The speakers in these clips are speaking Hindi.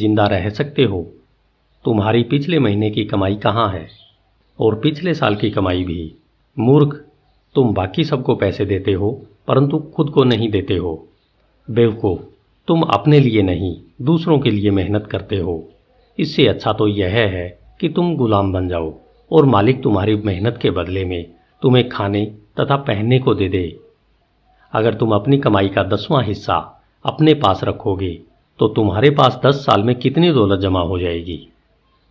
जिंदा रह सकते हो। तुम्हारी पिछले महीने की कमाई कहाँ है? और पिछले साल की कमाई भी। मूर्ख, तुम बाकी सबको पैसे देते हो परंतु खुद को नहीं देते हो। बेवकूफ़, तुम अपने लिए नहीं दूसरों के लिए मेहनत करते हो। इससे अच्छा तो यह है कि तुम गुलाम बन जाओ और मालिक तुम्हारी मेहनत के बदले में तुम्हें खाने तथा पहनने को दे दे। अगर तुम अपनी कमाई का 10वां हिस्सा अपने पास रखोगे तो तुम्हारे पास 10 साल में कितनी दौलत जमा हो जाएगी।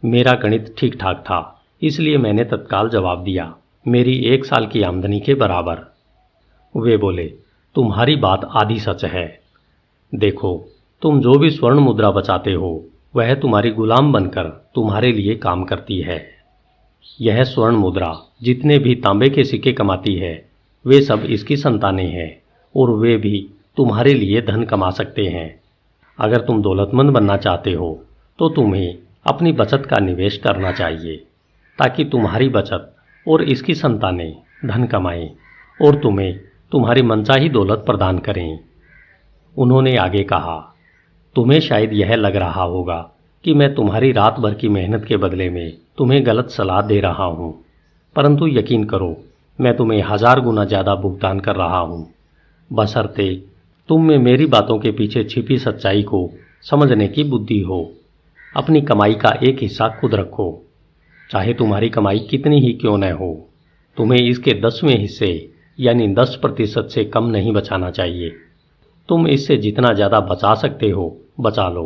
मेरा गणित ठीक ठाक था, इसलिए मैंने तत्काल जवाब दिया, मेरी 1 साल की आमदनी के बराबर। वे बोले, तुम्हारी बात आधी सच है। देखो, तुम जो भी स्वर्ण मुद्रा बचाते हो वह तुम्हारी गुलाम बनकर तुम्हारे लिए काम करती है। यह स्वर्ण मुद्रा जितने भी तांबे के सिक्के कमाती है वे सब इसकी संतानें हैं और वे भी तुम्हारे लिए धन कमा सकते हैं। अगर तुम दौलतमंद बनना चाहते हो तो तुम्हें अपनी बचत का निवेश करना चाहिए ताकि तुम्हारी बचत और इसकी संतानें धन कमाएं और तुम्हें तुम्हारी मनचाही दौलत प्रदान करें। उन्होंने आगे कहा, तुम्हें शायद यह लग रहा होगा कि मैं तुम्हारी रात भर की मेहनत के बदले में तुम्हें गलत सलाह दे रहा हूँ, परंतु यकीन करो मैं तुम्हें 1000 गुना ज़्यादा भुगतान कर रहा हूँ, बशर्ते तुम में मेरी बातों के पीछे छिपी सच्चाई को समझने की बुद्धि हो। अपनी कमाई का एक हिस्सा खुद रखो, चाहे तुम्हारी कमाई कितनी ही क्यों न हो। तुम्हें इसके 10वें हिस्से यानी 10% से कम नहीं बचाना चाहिए। तुम इससे जितना ज़्यादा बचा सकते हो बचा लो।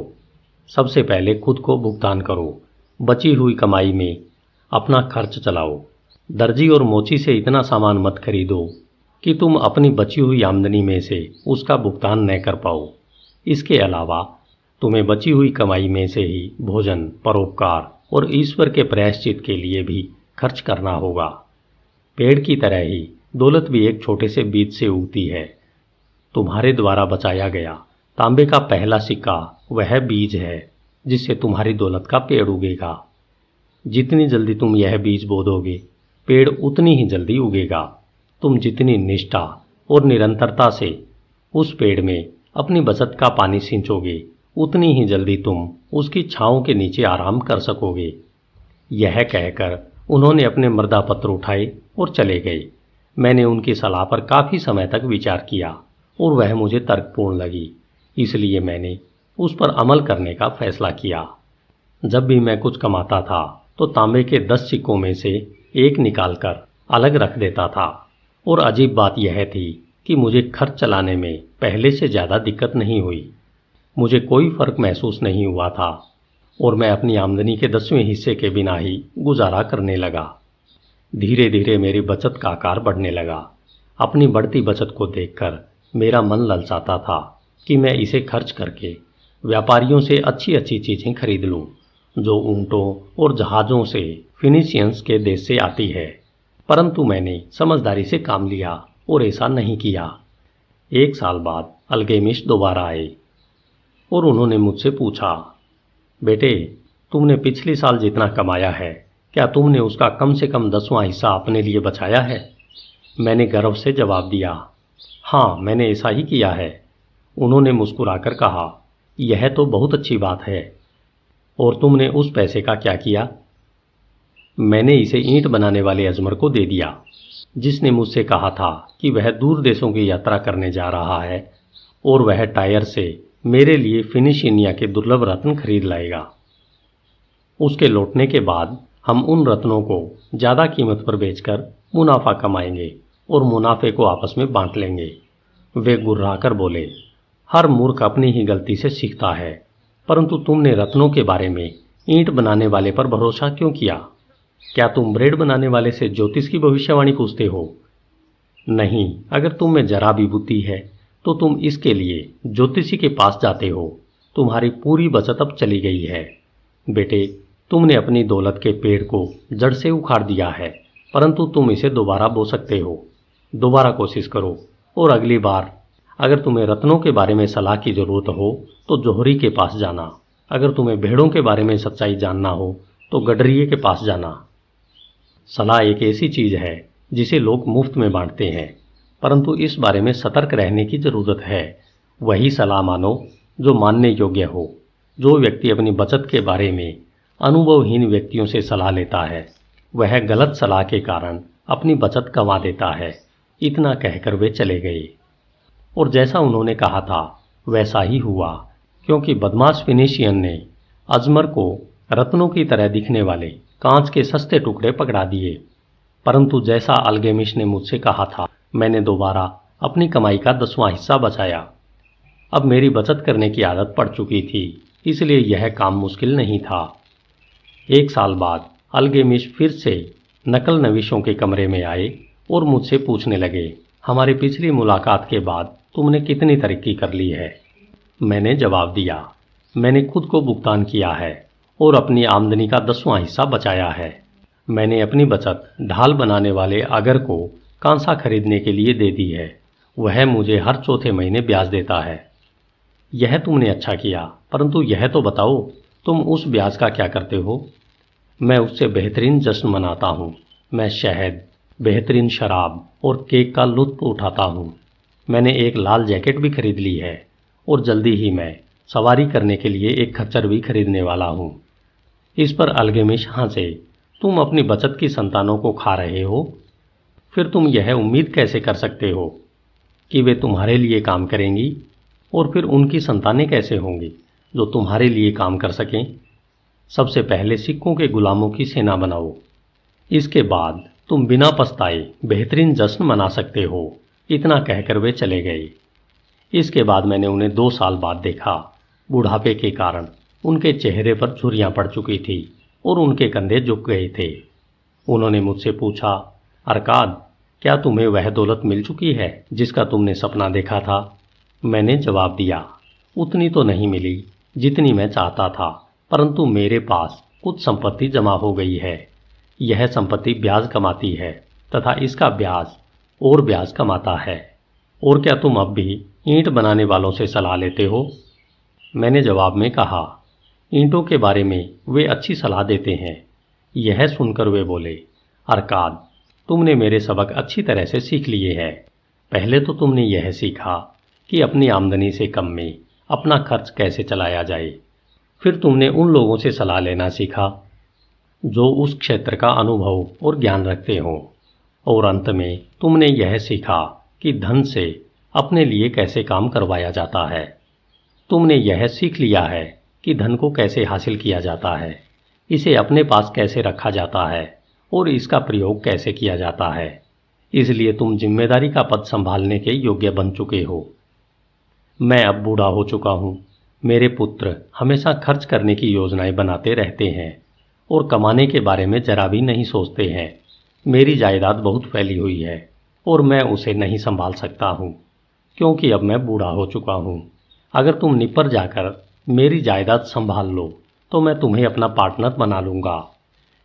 सबसे पहले खुद को भुगतान करो। बची हुई कमाई में अपना खर्च चलाओ। दर्जी और मोची से इतना सामान मत खरीदो कि तुम अपनी बची हुई आमदनी में से उसका भुगतान न कर पाओ। इसके अलावा तुम्हें बची हुई कमाई में से ही भोजन, परोपकार और ईश्वर के प्रायश्चित के लिए भी खर्च करना होगा। पेड़ की तरह ही दौलत भी एक छोटे से बीज से उगती है। तुम्हारे द्वारा बचाया गया तांबे का पहला सिक्का वह बीज है जिससे तुम्हारी दौलत का पेड़ उगेगा। जितनी जल्दी तुम यह बीज बो दोगे पेड़ उतनी ही जल्दी उगेगा। तुम जितनी निष्ठा और निरंतरता से उस पेड़ में अपनी बचत का पानी सींचोगे उतनी ही जल्दी तुम उसकी छांव के नीचे आराम कर सकोगे। यह कहकर उन्होंने अपने मृदापत्र उठाए और चले गए। मैंने उनकी सलाह पर काफ़ी समय तक विचार किया और वह मुझे तर्कपूर्ण लगी, इसलिए मैंने उस पर अमल करने का फैसला किया। जब भी मैं कुछ कमाता था तो तांबे के 10 सिक्कों में से एक निकालकर अलग रख देता था और अजीब बात यह थी कि मुझे खर्च चलाने में पहले से ज़्यादा दिक्कत नहीं हुई। मुझे कोई फर्क महसूस नहीं हुआ था और मैं अपनी आमदनी के 10वें हिस्से के बिना ही गुजारा करने लगा। धीरे धीरे मेरी बचत का आकार बढ़ने लगा। अपनी बढ़ती बचत को देखकर मेरा मन ललचाता था कि मैं इसे खर्च करके व्यापारियों से अच्छी अच्छी चीज़ें खरीद लूं जो ऊंटों और जहाज़ों से फिनिशियंस के देश से आती है, परंतु मैंने समझदारी से काम लिया और ऐसा नहीं किया। 1 साल बाद अल्केमिस्ट दोबारा आए और उन्होंने मुझसे पूछा, बेटे, तुमने पिछले साल जितना कमाया है क्या तुमने उसका कम से कम 10वां हिस्सा अपने लिए बचाया है? मैंने गर्व से जवाब दिया, हाँ, मैंने ऐसा ही किया है। उन्होंने मुस्कुराकर कहा, यह तो बहुत अच्छी बात है। और तुमने उस पैसे का क्या किया? मैंने इसे ईंट बनाने वाले अजमर को दे दिया, जिसने मुझसे कहा था कि वह दूर देशों की यात्रा करने जा रहा है और वह टायर से मेरे लिए फिनिशिनिया के दुर्लभ रत्न खरीद लाएगा। उसके लौटने के बाद हम उन रत्नों को ज़्यादा कीमत पर बेचकर मुनाफा कमाएंगे और मुनाफे को आपस में बांट लेंगे। वे गुर्राकर बोले, हर मूर्ख अपनी ही गलती से सीखता है, परंतु तुमने रत्नों के बारे में ईंट बनाने वाले पर भरोसा क्यों किया? क्या तुम ब्रेड बनाने वाले से ज्योतिष की भविष्यवाणी पूछते हो? नहीं, अगर तुम में जरा भी बुद्धि है तो तुम इसके लिए ज्योतिषी के पास जाते हो। तुम्हारी पूरी बचत अब चली गई है। बेटे, तुमने अपनी दौलत के पेड़ को जड़ से उखाड़ दिया है, परंतु तुम इसे दोबारा बो सकते हो। दोबारा कोशिश करो और अगली बार अगर तुम्हें रत्नों के बारे में सलाह की ज़रूरत हो तो जौहरी के पास जाना। अगर तुम्हें भेड़ों के बारे में सच्चाई जानना हो तो गडरिये के पास जाना। सलाह एक ऐसी चीज़ है जिसे लोग मुफ्त में बांटते हैं, परंतु इस बारे में सतर्क रहने की ज़रूरत है। वही सलाह मानो जो मानने योग्य हो। जो व्यक्ति अपनी बचत के बारे में अनुभवहीन व्यक्तियों से सलाह लेता है वह गलत सलाह के कारण अपनी बचत गंवा देता है। इतना कहकर वे चले गए। और जैसा उन्होंने कहा था वैसा ही हुआ, क्योंकि बदमाश फिनिशियन ने अजमर को रत्नों की तरह दिखने वाले कांच के सस्ते टुकड़े पकड़ा दिए। परंतु जैसा अल्गेमिश ने मुझसे कहा था, मैंने दोबारा अपनी कमाई का 10वां हिस्सा बचाया। अब मेरी बचत करने की आदत पड़ चुकी थी, इसलिए यह काम मुश्किल नहीं था। 1 साल बाद अल्गेमिश फिर से नकल नवीशों के कमरे में आए और मुझसे पूछने लगे, हमारी पिछली मुलाकात के बाद तुमने कितनी तरक्की कर ली है? मैंने जवाब दिया, मैंने खुद को भुगतान किया है और अपनी आमदनी का 10वां हिस्सा बचाया है। मैंने अपनी बचत ढाल बनाने वाले अगर को कांसा खरीदने के लिए दे दी है। वह मुझे हर चौथे महीने ब्याज देता है। यह तुमने अच्छा किया, परंतु यह तो बताओ तुम उस ब्याज का क्या करते हो? मैं उससे बेहतरीन जश्न मनाता हूँ। मैं शहद, बेहतरीन शराब और केक का लुत्फ उठाता हूँ। मैंने एक लाल जैकेट भी खरीद ली है और जल्दी ही मैं सवारी करने के लिए एक खच्चर भी खरीदने वाला हूँ। इस पर अल्गेमिश हंसे, तुम अपनी बचत की संतानों को खा रहे हो? फिर तुम यह उम्मीद कैसे कर सकते हो कि वे तुम्हारे लिए काम करेंगी? और फिर उनकी संतानें कैसे होंगी जो तुम्हारे लिए काम कर सकें? सबसे पहले सिक्कों के गुलामों की सेना बनाओ, इसके बाद तुम बिना पछताए बेहतरीन जश्न मना सकते हो। इतना कहकर वे चले गए। इसके बाद मैंने उन्हें 2 साल बाद देखा। बुढ़ापे के कारण उनके चेहरे पर झुर्रियाँ पड़ चुकी थी और उनके कंधे झुक गए थे। उन्होंने मुझसे पूछा, अरकाद, क्या तुम्हें वह दौलत मिल चुकी है जिसका तुमने सपना देखा था? मैंने जवाब दिया, उतनी तो नहीं मिली जितनी मैं चाहता था, परंतु मेरे पास कुछ संपत्ति जमा हो गई है। यह संपत्ति ब्याज कमाती है तथा इसका ब्याज और ब्याज कमाता है। और क्या तुम अब भी ईंट बनाने वालों से सलाह लेते हो? मैंने जवाब में कहा, ईंटों के बारे में वे अच्छी सलाह देते हैं। यह सुनकर वे बोले, अरकाद, तुमने मेरे सबक अच्छी तरह से सीख लिए हैं। पहले तो तुमने यह सीखा कि अपनी आमदनी से कम में अपना खर्च कैसे चलाया जाए। फिर तुमने उन लोगों से सलाह लेना सीखा जो उस क्षेत्र का अनुभव और ज्ञान रखते हों। और अंत में तुमने यह सीखा कि धन से अपने लिए कैसे काम करवाया जाता है। तुमने यह सीख लिया है कि धन को कैसे हासिल किया जाता है, इसे अपने पास कैसे रखा जाता है और इसका प्रयोग कैसे किया जाता है। इसलिए तुम जिम्मेदारी का पद संभालने के योग्य बन चुके हो। मैं अब बूढ़ा हो चुका हूँ। मेरे पुत्र हमेशा खर्च करने की योजनाएं बनाते रहते हैं और कमाने के बारे में जरा भी नहीं सोचते हैं। मेरी जायदाद बहुत फैली हुई है और मैं उसे नहीं संभाल सकता हूँ, क्योंकि अब मैं बूढ़ा हो चुका हूँ। अगर तुम निपर जाकर मेरी जायदाद संभाल लो तो मैं तुम्हें अपना पार्टनर बना लूँगा।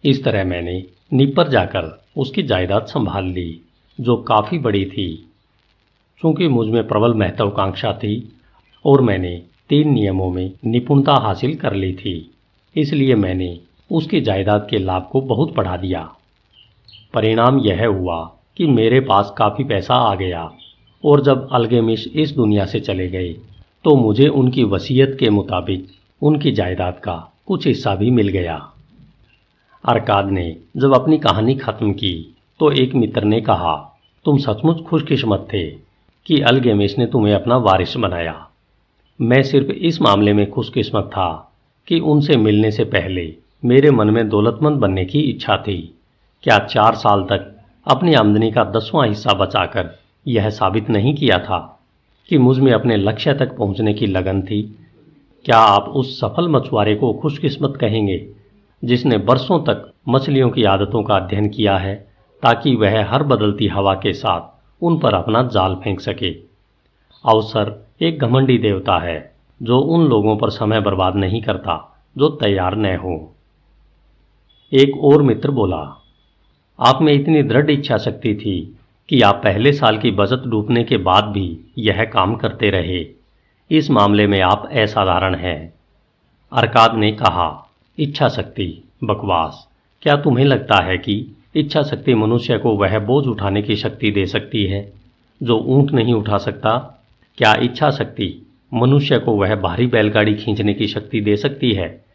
इस तरह मैंने निपर जाकर उसकी जायदाद संभाल ली, जो काफ़ी बड़ी थी। चूँकि मुझ में प्रबल महत्वाकांक्षा थी और मैंने 3 नियमों में निपुणता हासिल कर ली थी, इसलिए मैंने उसकी जायदाद के लाभ को बहुत बढ़ा दिया। परिणाम यह हुआ कि मेरे पास काफ़ी पैसा आ गया और जब अल्गेमिश इस दुनिया से चले गए तो मुझे उनकी वसीयत के मुताबिक उनकी जायदाद का कुछ हिस्सा भी मिल गया। अरकाद ने जब अपनी कहानी खत्म की तो एक मित्र ने कहा, तुम सचमुच खुशकिस्मत थे कि अल्गेमिश ने तुम्हें अपना वारिस बनाया। मैं सिर्फ इस मामले में खुशकिस्मत था कि उनसे मिलने से पहले मेरे मन में दौलतमंद बनने की इच्छा थी। क्या 4 साल तक अपनी आमदनी का 10वां हिस्सा बचाकर यह साबित नहीं किया था कि मुझ में अपने लक्ष्य तक पहुंचने की लगन थी? क्या आप उस सफल मछुआरे को खुशकिस्मत कहेंगे जिसने बरसों तक मछलियों की आदतों का अध्ययन किया है ताकि वह हर बदलती हवा के साथ उन पर अपना जाल फेंक सके? अवसर एक घमंडी देवता है जो उन लोगों पर समय बर्बाद नहीं करता जो तैयार न हो। एक और मित्र बोला, आप में इतनी दृढ़ इच्छा शक्ति थी कि आप पहले साल की बचत डूबने के बाद भी यह काम करते रहे। इस मामले में आप असाधारण हैं। अरकाद ने कहा, इच्छा शक्ति? बकवास। क्या तुम्हें लगता है कि इच्छा शक्ति मनुष्य को वह बोझ उठाने की शक्ति दे सकती है जो ऊंट नहीं उठा सकता? क्या इच्छा शक्ति मनुष्य को वह भारी बैलगाड़ी खींचने की शक्ति दे सकती है